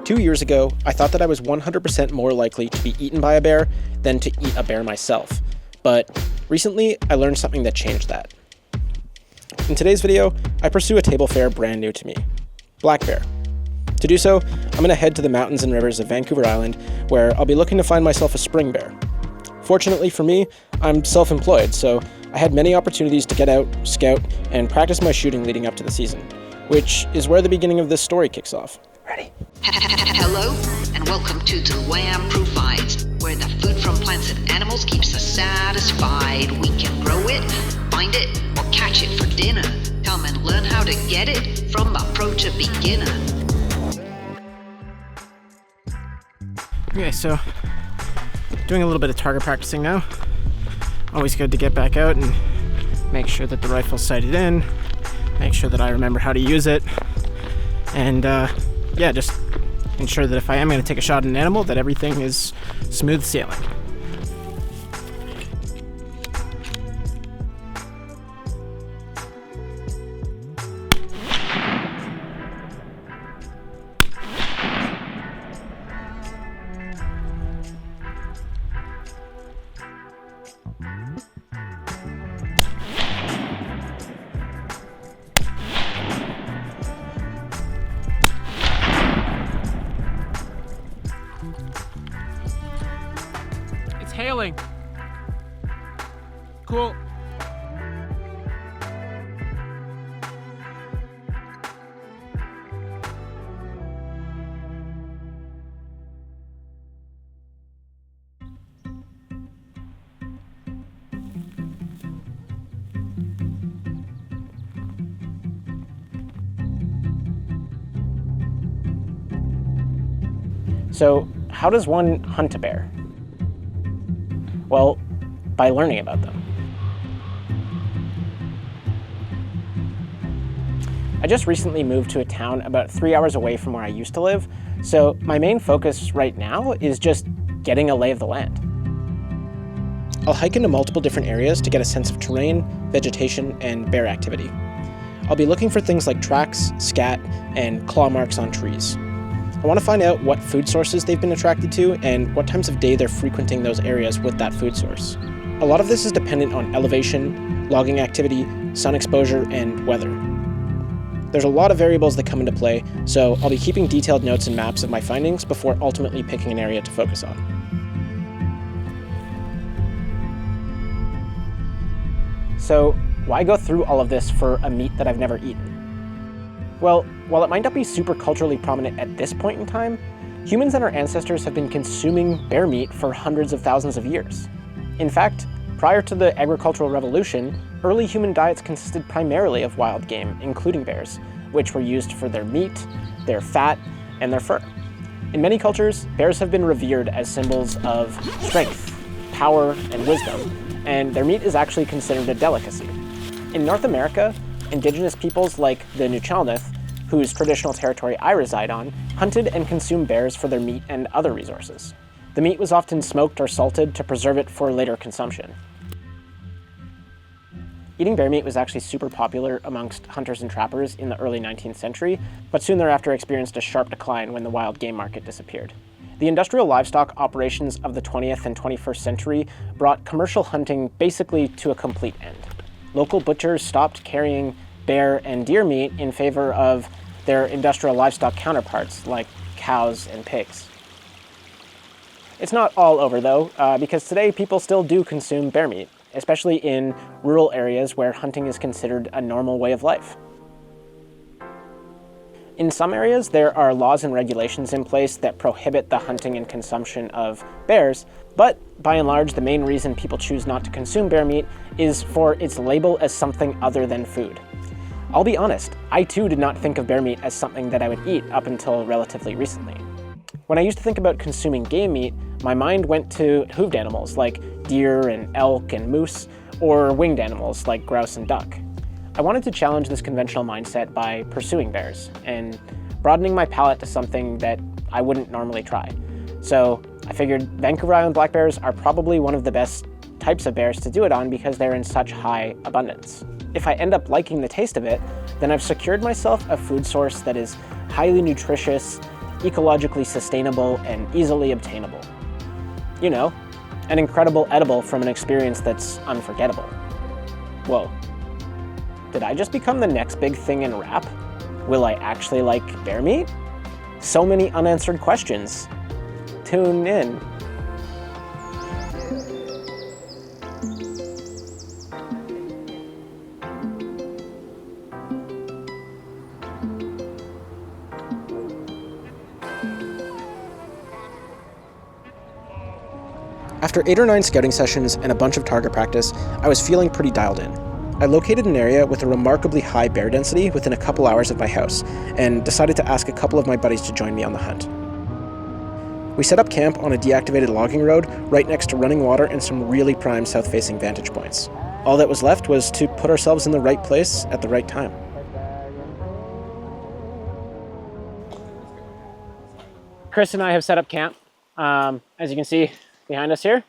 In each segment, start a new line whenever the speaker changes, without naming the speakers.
2 years ago, I thought that I was 100% more likely to be eaten by a bear than to eat a bear myself. But recently, I learned something that changed that. In today's video, I pursue a table fare brand new to me, black bear. To do so, I'm going to head to the mountains and rivers of Vancouver Island, where I'll be looking to find myself a spring bear. Fortunately for me, I'm self-employed, so I had many opportunities to get out, scout, and practice my shooting leading up to the season, which is where the beginning of this story kicks off. Ready?
Hello, and welcome to Wham Provides, where the food from plants and animals keeps us satisfied. We can grow it, find it, or catch it for dinner. Come and learn how to get it from a pro to beginner.
Okay, so doing a little bit of target practicing now. Always good to get back out and make sure that the rifle's sighted in, make sure that I remember how to use it, and just ensure that if I am going to take a shot at an animal, that everything is smooth sailing. It's hailing. Cool.
So, how does one hunt a bear? Well, by learning about them. I just recently moved to a town about 3 hours away from where I used to live, so my main focus right now is just getting a lay of the land. I'll hike into multiple different areas to get a sense of terrain, vegetation, and bear activity. I'll be looking for things like tracks, scat, and claw marks on trees. I want to find out what food sources they've been attracted to and what times of day they're frequenting those areas with that food source. A lot of this is dependent on elevation, logging activity, sun exposure, and weather. There's a lot of variables that come into play, so I'll be keeping detailed notes and maps of my findings before ultimately picking an area to focus on. So, why go through all of this for a meat that I've never eaten? Well, while it might not be super culturally prominent at this point in time, humans and our ancestors have been consuming bear meat for hundreds of thousands of years. In fact, prior to the agricultural revolution, early human diets consisted primarily of wild game, including bears, which were used for their meat, their fat, and their fur. In many cultures, bears have been revered as symbols of strength, power, and wisdom, and their meat is actually considered a delicacy. In North America, indigenous peoples like the Nuchalneth, whose traditional territory I reside on, hunted and consumed bears for their meat and other resources. The meat was often smoked or salted to preserve it for later consumption. Eating bear meat was actually super popular amongst hunters and trappers in the early 19th century, but soon thereafter experienced a sharp decline when the wild game market disappeared. The industrial livestock operations of the 20th and 21st century brought commercial hunting basically to a complete end. Local butchers stopped carrying bear and deer meat in favor of their industrial livestock counterparts like cows and pigs. It's not all over though, because today people still do consume bear meat, especially in rural areas where hunting is considered a normal way of life. In some areas, there are laws and regulations in place that prohibit the hunting and consumption of bears, but by and large, the main reason people choose not to consume bear meat is for its label as something other than food. I'll be honest, I too did not think of bear meat as something that I would eat up until relatively recently. When I used to think about consuming game meat, my mind went to hooved animals like deer and elk and moose, or winged animals like grouse and duck. I wanted to challenge this conventional mindset by pursuing bears and broadening my palate to something that I wouldn't normally try. So I figured Vancouver Island black bears are probably one of the best types of bears to do it on because they're in such high abundance. If I end up liking the taste of it, then I've secured myself a food source that is highly nutritious, ecologically sustainable and easily obtainable. You know, an incredible edible from an experience that's unforgettable. Whoa. Did I just become the next big thing in rap? Will I actually like bear meat? So many unanswered questions. Tune in. After 8 or 9 scouting sessions and a bunch of target practice, I was feeling pretty dialed in. I located an area with a remarkably high bear density within a couple hours of my house, and decided to ask a couple of my buddies to join me on the hunt. We set up camp on a deactivated logging road right next to running water and some really prime south-facing vantage points. All that was left was to put ourselves in the right place at the right time. Chris and I have set up camp, as you can see behind us here.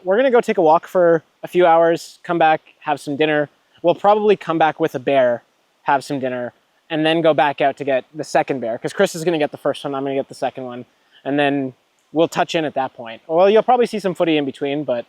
We're gonna go take a walk for a few hours, come back, have some dinner. We'll probably come back with a bear, have some dinner, and then go back out to get the second bear, because Chris is gonna get the first one, I'm gonna get the second one, and then we'll touch in at that point. Well, you'll probably see some footy in between, but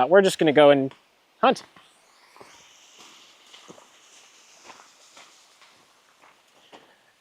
we're just gonna go and hunt.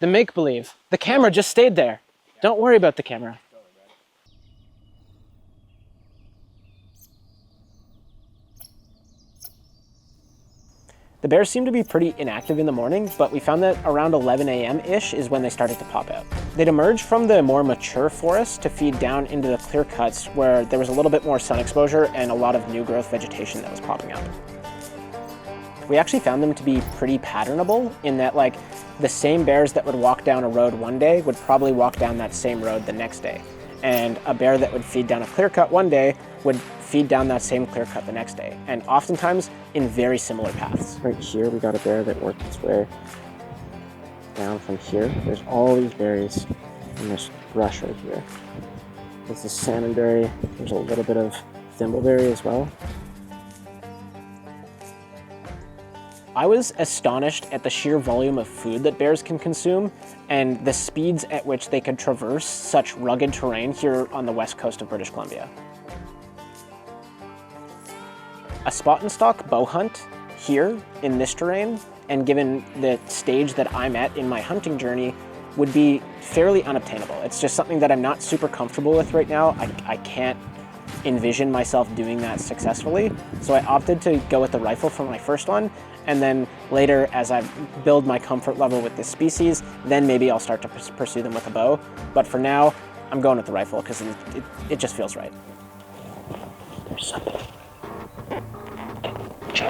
The make-believe. The camera just stayed there. Don't worry about the camera. The bears seemed to be pretty inactive in the morning, but we found that around 11 a.m.-ish is when they started to pop out. They'd emerged from the more mature forest to feed down into the clear cuts where there was a little bit more sun exposure and a lot of new growth vegetation that was popping up. We actually found them to be pretty patternable in that, like, the same bears that would walk down a road one day would probably walk down that same road the next day. And a bear that would feed down a clear cut one day would feed down that same clear cut the next day, and oftentimes in very similar paths. Right here, we got a bear that worked its way down from here. There's all these berries in this brush right here. There's this salmonberry. There's a little bit of thimbleberry as well. I was astonished at the sheer volume of food that bears can consume and the speeds at which they could traverse such rugged terrain here on the west coast of British Columbia. A spot and stalk bow hunt here in this terrain, and given the stage that I'm at in my hunting journey, would be fairly unobtainable. It's just something that I'm not super comfortable with right now. I can't envision myself doing that successfully. So I opted to go with the rifle for my first one, and then later, as I build my comfort level with this species, then maybe I'll start to pursue them with a bow. But for now, I'm going with the rifle because it just feels right. There's something. Chill.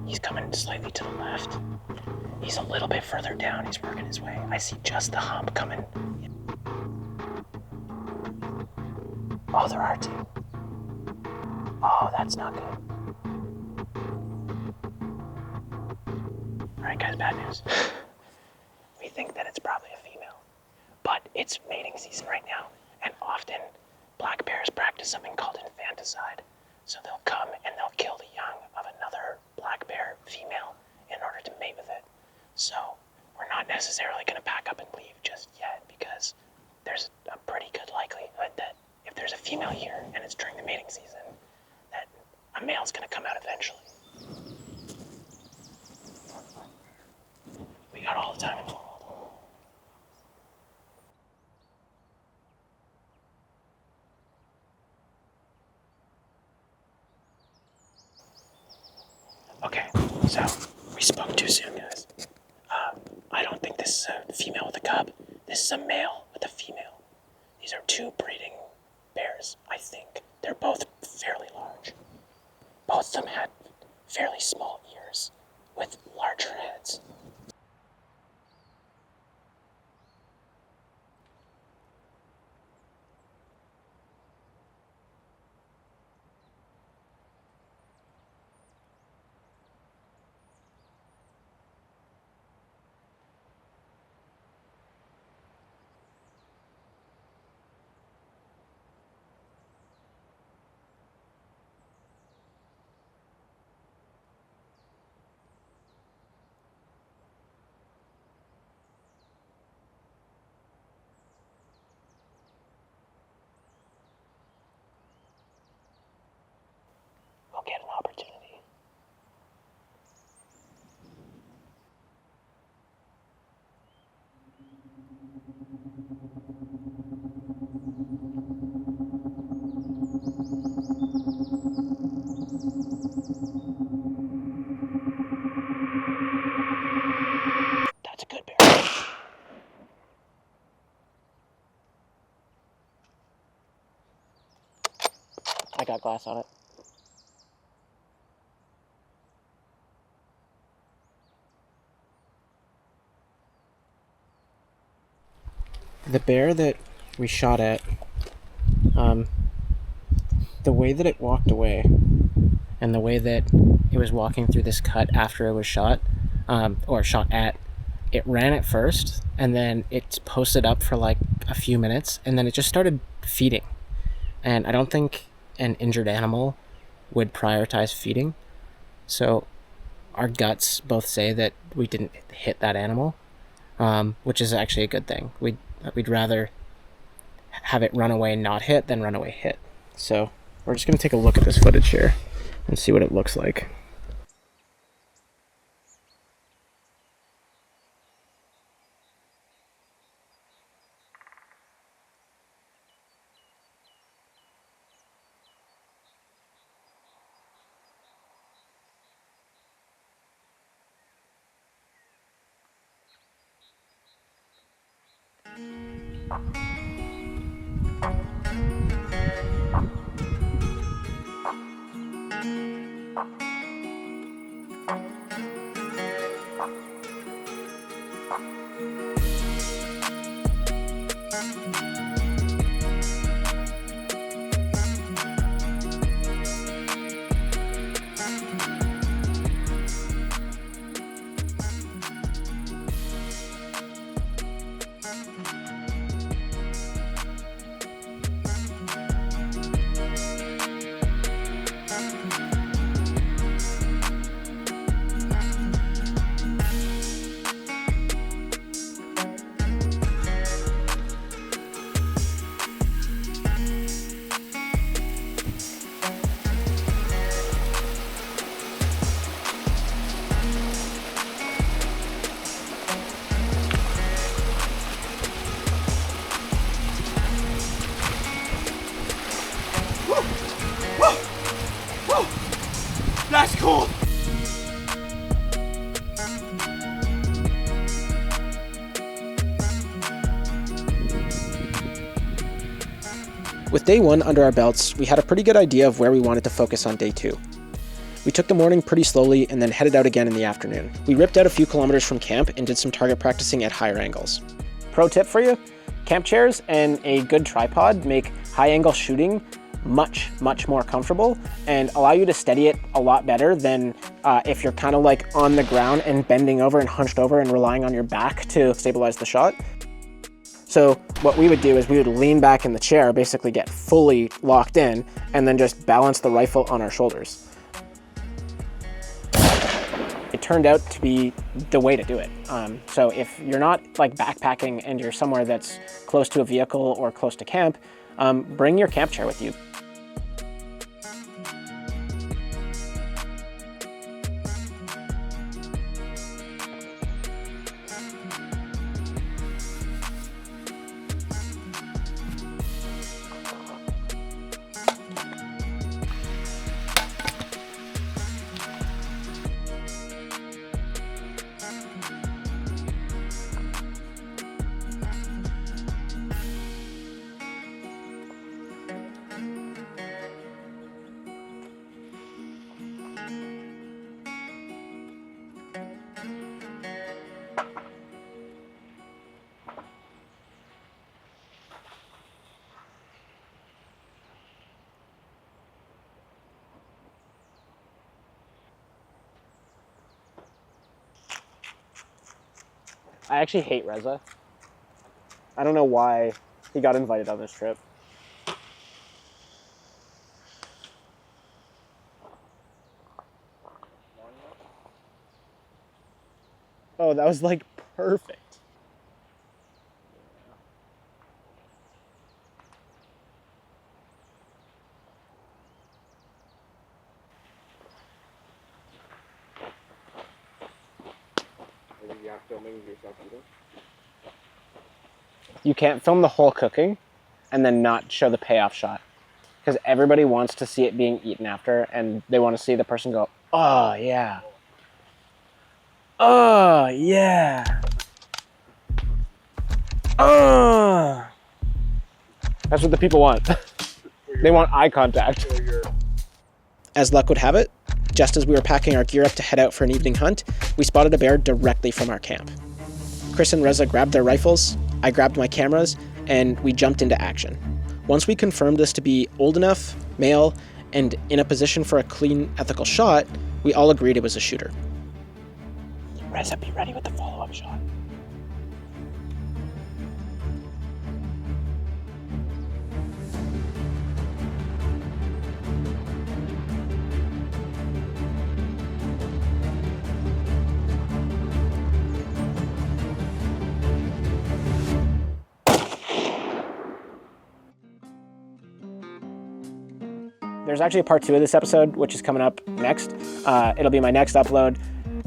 He's coming slightly to the left. He's a little bit further down. He's working his way. I see just the hump coming. Oh, there are two. Oh, that's not good. All right, guys, bad news. We think that it's probably a female, but it's mating season right now, and often black bears practice something called infanticide. So they'll come and they'll kill the young of another black bear female in order to mate with it. So we're not necessarily going to pack up and leave just yet, because there's a pretty good likelihood that if there's a female here and it's during the mating season, that a male's going to come out eventually. We got all the time in the world. Okay, so we spoke too soon, guys. I don't think this is a female with a cub. This is a male with a female. These are two breeding bears, I think. They're both fairly large. Both of them had fairly small ears with larger heads. That's a good bear. I got glass on it. The bear that we shot at, the way that it walked away and the way that it was walking through this cut after it was shot, or shot at, it ran at first and then it posted up for like a few minutes and then it just started feeding. And I don't think an injured animal would prioritize feeding. So our guts both say that we didn't hit that animal, which is actually a good thing. We'd rather have it run away not hit than run away hit. So we're just going to take a look at this footage here and see what it looks like.
That's cool.
With day 1 under our belts, we had a pretty good idea of where we wanted to focus on day 2. We took the morning pretty slowly and then headed out again in the afternoon. We ripped out a few kilometers from camp and did some target practicing at higher angles. Pro tip for you, camp chairs and a good tripod make high angle shooting much more comfortable and allow you to steady it a lot better than if you're kind of like on the ground and bending over and hunched over and relying on your back to stabilize the shot. So what we would do is we would lean back in the chair, basically get fully locked in, and then just balance the rifle on our shoulders. It turned out to be the way to do it. So if you're not like backpacking and you're somewhere that's close to a vehicle or close to camp, bring your camp chair with you. I actually hate Reza. I don't know why he got invited on this trip. Oh, that was like perfect. You can't film the whole cooking and then not show the payoff shot, because everybody wants to see it being eaten after, and they want to see the person go, oh yeah, oh yeah. That's what the people want. They want eye contact. As luck would have it, just as we were packing our gear up to head out for an evening hunt, we spotted a bear directly from our camp. Chris and Reza grabbed their rifles, I grabbed my cameras, and we jumped into action. Once we confirmed this to be old enough, male, and in a position for a clean, ethical shot, we all agreed it was a shooter. Reza, be ready with the follow-up shot. There's actually a part 2 of this episode, which is coming up next. It'll be my next upload,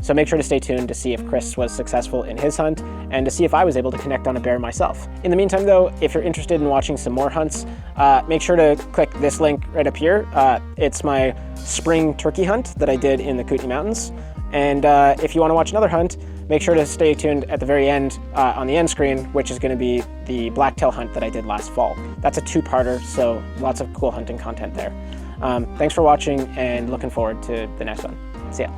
so make sure to stay tuned to see if Chris was successful in his hunt and to see if I was able to connect on a bear myself. In the meantime though, if you're interested in watching some more hunts, make sure to click this link right up here. It's my spring turkey hunt that I did in the Kootenay Mountains. And if you want to watch another hunt, make sure to stay tuned at the very end on the end screen, which is going to be the blacktail hunt that I did last fall. That's a 2-parter, so lots of cool hunting content there. Thanks for watching and looking forward to the next one. See ya.